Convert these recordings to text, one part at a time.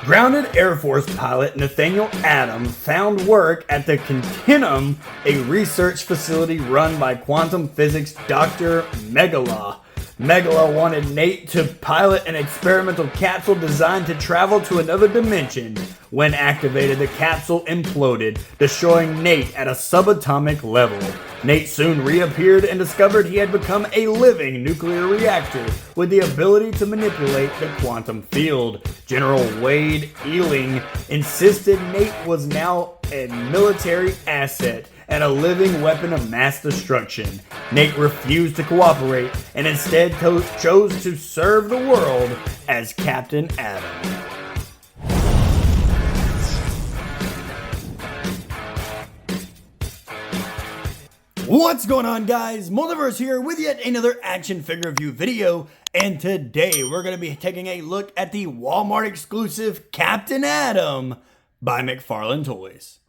Grounded Air Force pilot Nathaniel Adams found work at the Continuum, a research facility run by quantum physics Dr. Megala. Megala wanted Nate to pilot an experimental capsule designed to travel to another dimension. When activated, the capsule imploded, destroying Nate at a subatomic level. Nate soon reappeared and discovered he had become a living nuclear reactor with the ability to manipulate the quantum field. General Wade Ealing insisted Nate was now a military asset and a living weapon of mass destruction. Nate refused to cooperate and instead chose to serve the world as Captain Adam. What's going on, guys? Multiverse here with yet another action figure review video, and today we're going to be taking a look at the Walmart exclusive Captain Adam by Mcfarlane Toys.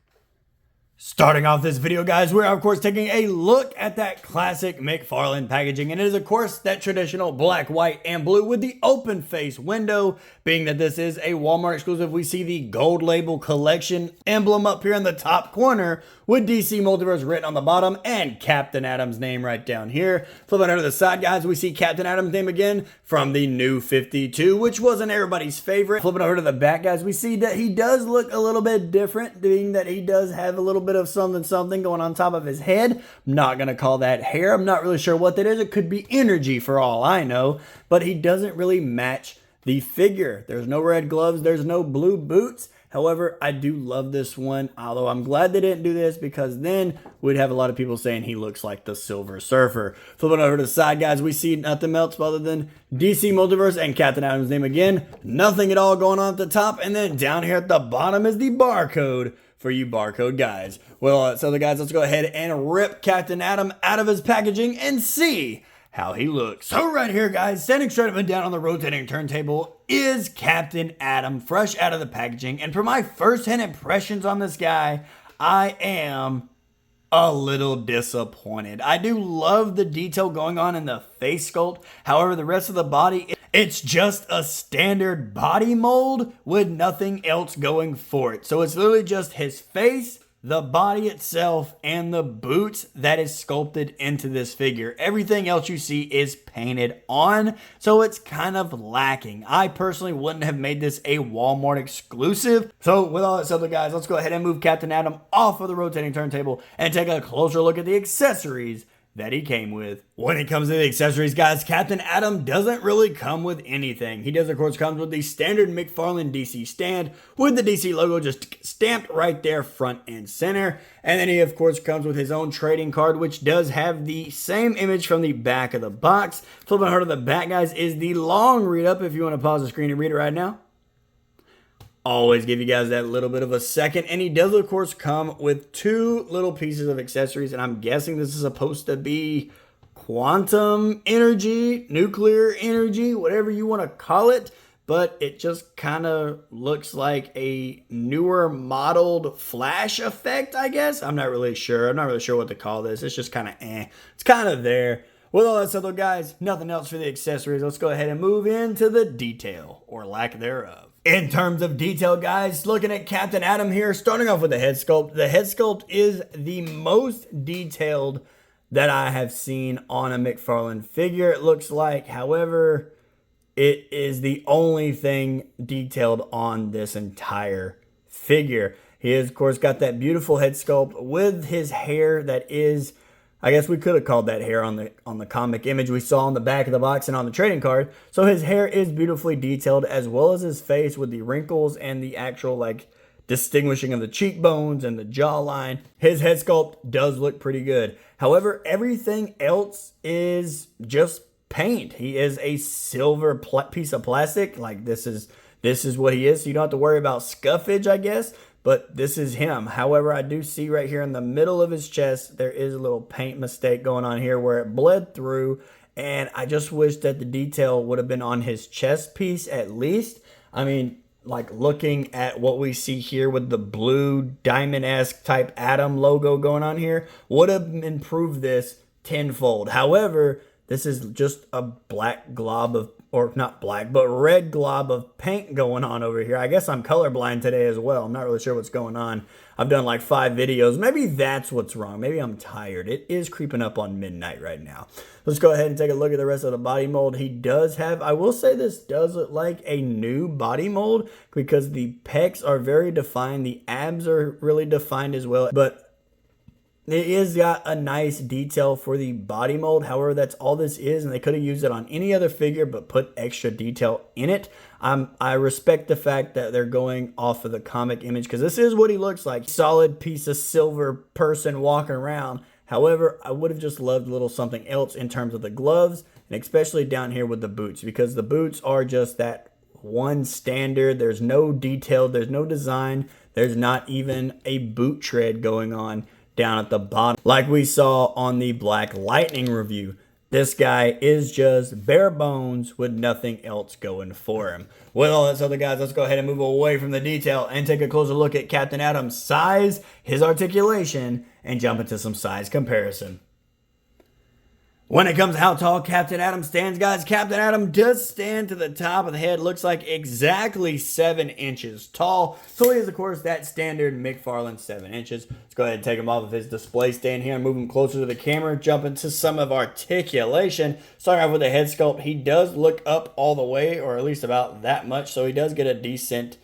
Starting off this video, guys, we're of course taking a look at that classic Mcfarlane packaging, and it is of course that traditional black, white, and blue with the open face window. Being that this is a Walmart exclusive, we see the gold label collection emblem up here in the top corner with DC Multiverse written on the bottom and Captain Adam's name right down here. Flipping over to the side, guys, we see Captain Adam's name again from the New 52, which wasn't everybody's favorite. Flipping over to the back, guys, we see that he does look a little bit different, being that he does have a little bit of something going on top of his head. I'm not going to call that hair. I'm not really sure what that is. It could be energy for all I know, but he doesn't really match the figure. There's no red gloves. There's no blue boots. However, I do love this one, although I'm glad they didn't do this because then we'd have a lot of people saying he looks like the Silver Surfer. Flipping over to the side, guys, we see nothing else other than DC Multiverse and Captain Adam's name again. Nothing at all going on at the top, and then down here at the bottom is the barcode for you barcode guys. Well, so guys, let's go ahead and rip Captain Adam out of his packaging and see how he looks. So right here, guys, standing straight up and down on the rotating turntable is Captain Adam, fresh out of the packaging. And for my first-hand impressions on this guy, I am a little disappointed. I do love the detail going on in the face sculpt. However, the rest of the body, it's just a standard body mold with nothing else going for it. So it's literally just his face, the body itself, and the boots that is sculpted into this figure. Everything else you see is painted on, so it's kind of lacking. I personally wouldn't have made this a Walmart exclusive. So with all that said, guys, let's go ahead and move Captain Adam off of the rotating turntable and take a closer look at the accessories that he came with. When it comes to the accessories, guys, Captain Adam doesn't really come with anything. He does, of course, comes with the standard Mcfarlane DC stand with the DC logo just stamped right there front and center. And then he, of course, comes with his own trading card, which does have the same image from the back of the box. Flipping over to the back, guys, is the long read up if you want to pause the screen and read it right now. Always give you guys that little bit of a second. And he does, of course, come with two little pieces of accessories. And I'm guessing this is supposed to be quantum energy, nuclear energy, whatever you want to call it. But it just kind of looks like a newer modeled flash effect, I guess. I'm not really sure. I'm not really sure what to call this. It's just kind of It's kind of there. With all that said, though, guys, nothing else for the accessories. Let's go ahead and move into the detail, or lack thereof. In terms of detail, guys, looking at Captain Adam here, starting off with the head sculpt. The head sculpt is the most detailed that I have seen on a Mcfarlane figure, it looks like. However, it is the only thing detailed on this entire figure. He has, of course, got that beautiful head sculpt with his hair that is, I guess we could have called that hair on the comic image we saw on the back of the box and on the trading card. So his hair is beautifully detailed, as well as his face with the wrinkles and the actual like distinguishing of the cheekbones and the jawline. His head sculpt does look pretty good. However, everything else is just paint. He is a silver piece of plastic. Like this is what he is. So you don't have to worry about scuffage, I guess. But this is him. However, I do see right here in the middle of his chest, there is a little paint mistake going on here where it bled through. And I just wish that the detail would have been on his chest piece at least. I mean, like looking at what we see here with the blue diamond-esque type Adam logo going on here would have improved this tenfold. However, this is just a black glob of or not black, but red glob of paint going on over here. I guess I'm colorblind today as well. I'm not really sure what's going on. I've done like 5 videos. Maybe that's what's wrong. Maybe I'm tired. It is creeping up on midnight right now. Let's go ahead and take a look at the rest of the body mold. He does have, I will say this does look like a new body mold because the pecs are very defined. The abs are really defined as well, but it is got a nice detail for the body mold. However, that's all this is, and they could have used it on any other figure but put extra detail in it. I respect the fact that they're going off of the comic image because this is what he looks like. Solid piece of silver person walking around. However, I would have just loved a little something else in terms of the gloves, and especially down here with the boots, because the boots are just that one standard. There's no detail. There's no design. There's not even a boot tread going on down at the bottom like we saw on the Black Lightning review. This guy is just bare bones with nothing else going for him. With all that said, guys, let's go ahead and move away from the detail and take a closer look at Captain Atom's size, his articulation, and jump into some size comparison. When it comes to how tall Captain Atom stands, guys, Captain Atom does stand to the top of the head. Looks like exactly 7 inches tall. So he is, of course, that standard Mcfarlane 7 inches. Let's go ahead and take him off of his display stand here and move him closer to the camera. Jump into some of articulation. Starting off with the head sculpt, he does look up all the way, or at least about that much. So he does get a decent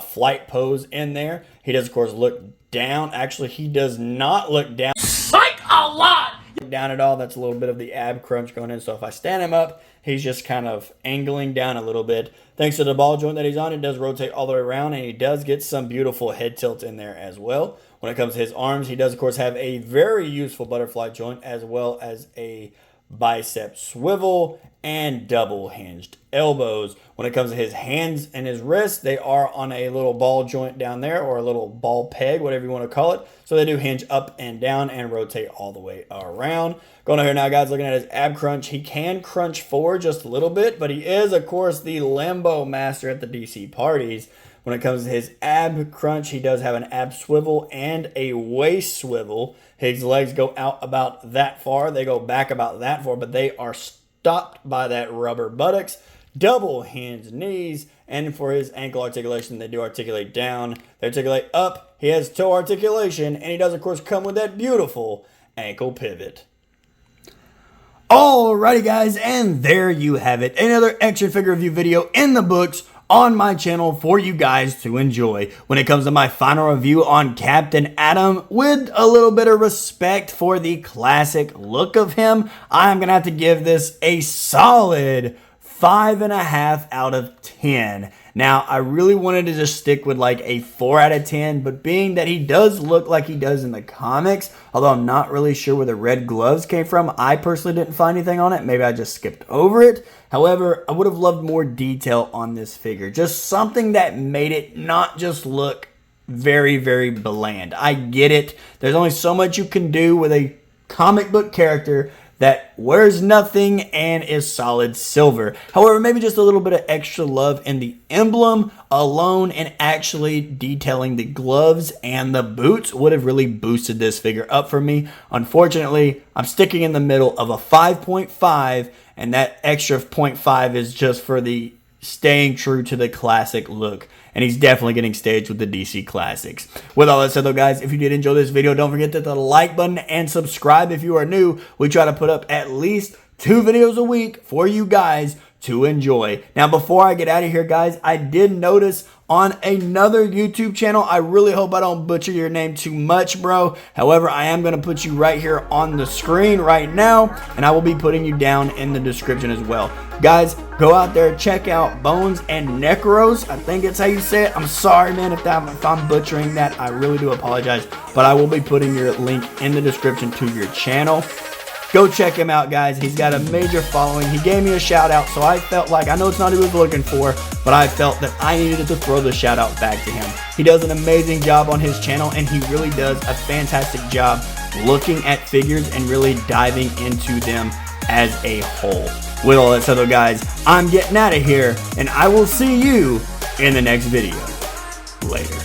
flight pose in there. He does, of course, look down. Actually, he does not look down. Psych a lot! Down at all. That's a little bit of the ab crunch going in. So if I stand him up, he's just kind of angling down a little bit. Thanks to the ball joint that he's on, it does rotate all the way around, and he does get some beautiful head tilt in there as well. When it comes to his arms, he does, of course, have a very useful butterfly joint as well as a bicep swivel and double hinged elbows. When it comes to his hands and his wrists, they are on a little ball joint down there, or a little ball peg, whatever you want to call it. So they do hinge up and down and rotate all the way around. Going over here now, guys, looking at his ab crunch. He can crunch forward just a little bit, but he is, of course, the limbo master at the DC parties. When it comes to his ab crunch, he does have an ab swivel and a waist swivel. His legs go out about that far. They go back about that far, but they are stopped by that rubber buttocks. Double hinged knees. And for his ankle articulation, they do articulate down. They articulate up. He has toe articulation. And he does, of course, come with that beautiful ankle pivot. Alrighty, guys. And there you have it. Another action figure review video in the books on my channel for you guys to enjoy. When it comes to my final review on Captain Atom, with a little bit of respect for the classic look of him, I'm going to have to give this a solid 5.5 out of 10. Now, I really wanted to just stick with like a 4 out of 10, but being that he does look like he does in the comics, although I'm not really sure where the red gloves came from, I personally didn't find anything on it. Maybe I just skipped over it. However, I would have loved more detail on this figure. Just something that made it not just look very, very bland. I get it. There's only so much you can do with a comic book character that wears nothing and is solid silver. However, maybe just a little bit of extra love in the emblem alone and actually detailing the gloves and the boots would have really boosted this figure up for me. Unfortunately, I'm sticking in the middle of a 5.5, and that extra 0.5 is just for the staying true to the classic look. And he's definitely getting staged with the DC Classics. With all that said, though, guys, if you did enjoy this video, don't forget to hit the like button and subscribe if you are new. We try to put up at least 2 videos a week for you guys to enjoy. Now, before I get out of here, guys, I did notice on another YouTube channel, I really hope I don't butcher your name too much, bro. However, I am going to put you right here on the screen right now, and I will be putting you down in the description as well. Guys, go out there, check out Bones and Necros. I think it's how you say it. I'm sorry, man, if I'm butchering that. I really do apologize, but I will be putting your link in the description to your channel. Go check him out, guys. He's got a major following. He gave me a shout out, so I felt like, I know it's not what he was looking for, but I felt that I needed to throw the shout out back to him. He does an amazing job on his channel, and he really does a fantastic job looking at figures and really diving into them as a whole. With all that said, though, guys, I'm getting out of here, and I will see you in the next video. Later.